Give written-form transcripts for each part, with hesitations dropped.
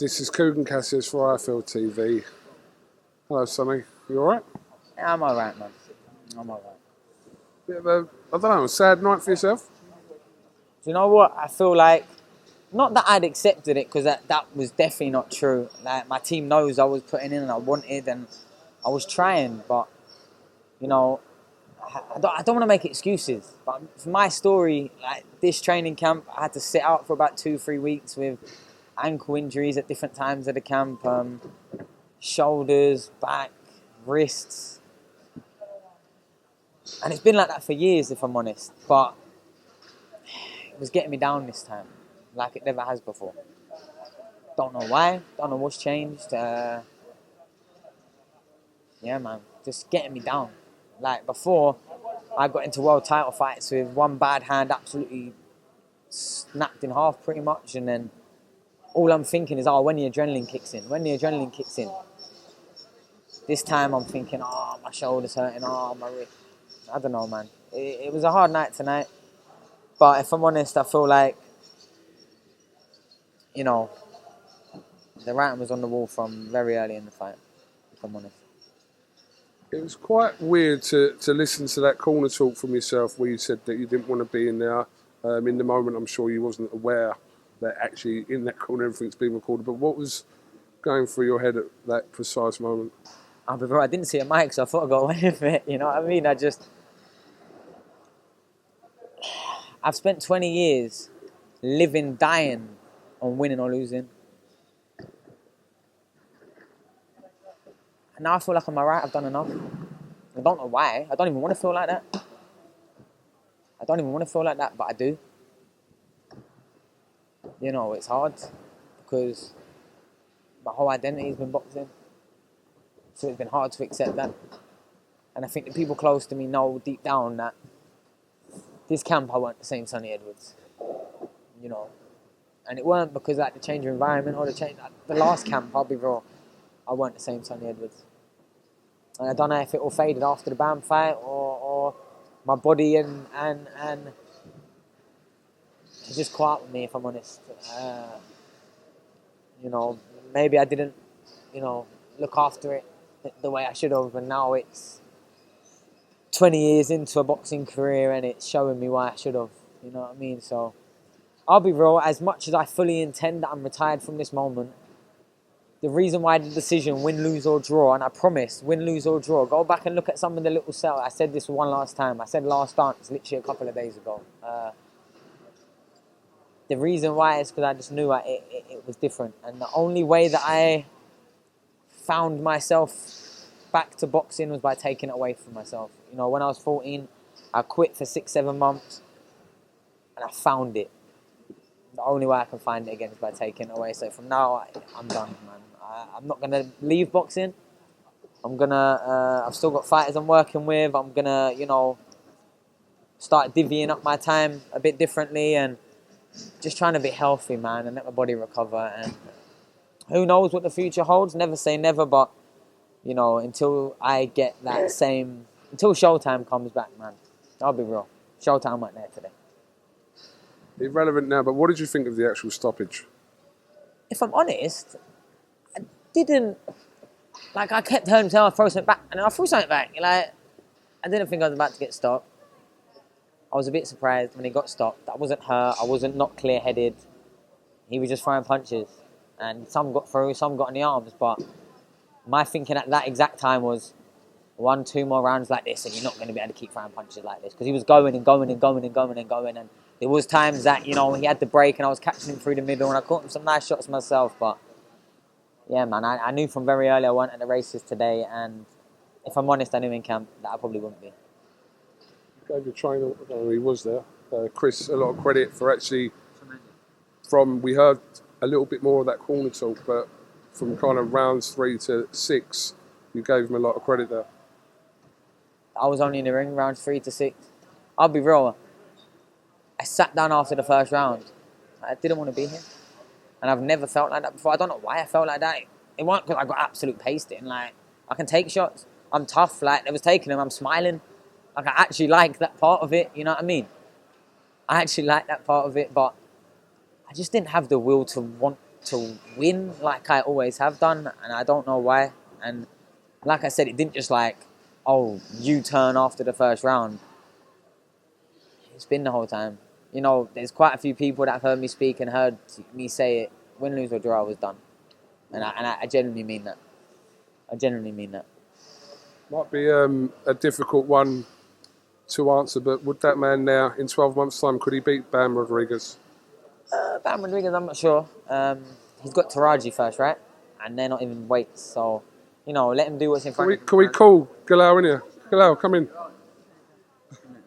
This is Coogan Cassius for IFLTV. Hello, Sonny. You alright? Yeah, I'm alright, man. I'm alright. Bit of a, I don't know, a sad night for yourself? Do you know what? I feel like, not that I'd accepted it, because that was definitely not true. Like, my team knows I was putting in and I wanted and I was trying, but, you know, I don't want to make excuses. But for my story, like, this training camp, I had to sit out for about 2-3 weeks with ankle injuries at different times of the camp, shoulders, back, wrists. And it's been like that for years, if I'm honest. But it was getting me down this time, like it never has before. Don't know why. Don't know what's changed. Yeah, man, just getting me down. Like before, I got into world title fights with one bad hand absolutely snapped in half pretty much, and then all I'm thinking is, oh, when the adrenaline kicks in. When the adrenaline kicks in. This time I'm thinking, oh, my shoulder's hurting, oh, my wrist. I don't know, man. It was a hard night tonight. But if I'm honest, I feel like, you know, the writing was on the wall from very early in the fight, if I'm honest. It was quite weird to listen to that corner talk from yourself where you said that you didn't want to be in there. In the moment, I'm sure you wasn't aware that actually in that corner everything's being recorded. But what was going through your head at that precise moment? I didn't see a mic, so I thought I'd go away with it. You know what I mean? I've spent 20 years living, dying on winning or losing. And now I feel like I'm alright, I've done enough. I don't know why. I don't even want to feel like that. I don't even want to feel like that, but I do. You know, it's hard because my whole identity has been boxing. So it's been hard to accept that. And I think the people close to me know deep down that this camp I weren't the same Sonny Edwards. You know. And it weren't because like the change of environment or the last camp, I'll be real, I weren't the same Sonny Edwards. And I don't know if it all faded after the BAM fight or my body and it just caught up with me, if I'm honest. You know, maybe I didn't, you know, look after it the way I should have, and now it's 20 years into a boxing career and it's showing me why I should have, you know what I mean? So I'll be real, as much as I fully intend that I'm retired from this moment, the reason why the decision, win, lose or draw, and I promise, win, lose or draw, go back and look at some of the little cell. I said this one last time. I said last dance literally a couple of days ago. The reason why is because I just knew it was different. And the only way that I found myself back to boxing was by taking it away from myself. You know, when I was 14, I quit for 6-7 months and I found it. The only way I can find it again is by taking it away. So from now, I'm done, man. I'm not going to leave boxing. I've still got fighters I'm working with. I'm going to, you know, start divvying up my time a bit differently and just trying to be healthy, man, and let my body recover. And who knows what the future holds? Never say never, but, you know, until I get that same... Until Showtime comes back, man. I'll be real. Showtime went there today. Irrelevant now, but what did you think of the actual stoppage? If I'm honest, I didn't... Like, I kept hearing him throw something back, and I threw something back. Like, I didn't think I was about to get stopped. I was a bit surprised when he got stopped. I wasn't hurt. I wasn't not clear-headed. He was just throwing punches. And some got through, some got in the arms. But my thinking at that exact time was 1-2 more rounds like this and you're not going to be able to keep throwing punches like this. Because he was going and going and going and going and going. And there was times that, you know, he had the break and I was catching him through the middle and I caught him some nice shots myself. But, yeah, man, I knew from very early I weren't at the races today. And if I'm honest, I knew in camp that I probably wouldn't be. Gave your trainer, he was there, Chris, a lot of credit for actually, we heard a little bit more of that corner talk, but from kind of rounds 3 to 6, you gave him a lot of credit there. I was only in the ring rounds 3 to 6. I'll be real, I sat down after the first round. I didn't want to be here. And I've never felt like that before. I don't know why I felt like that. It wasn't because I got absolute paced in. Like, I can take shots. I'm tough. Like, they was taking them. I'm smiling. Like, I actually like that part of it, you know what I mean? I actually like that part of it, but I just didn't have the will to want to win like I always have done, and I don't know why. And like I said, it didn't just like, oh, U-turn after the first round. It's been the whole time. You know, there's quite a few people that have heard me speak and heard me say it. Win, lose or draw, I was done. And I genuinely mean that. I genuinely mean that. Might be a difficult one to answer, but would that man now, in 12 months' time, could he beat Bam Rodriguez? Bam Rodriguez, I'm not sure. He's got Taraji first, right? And they're not even weights, so, you know, let him do what's in front of him. Can we call Galal in here? Galal, come in.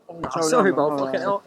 Oh, sorry, bro. Fucking hell.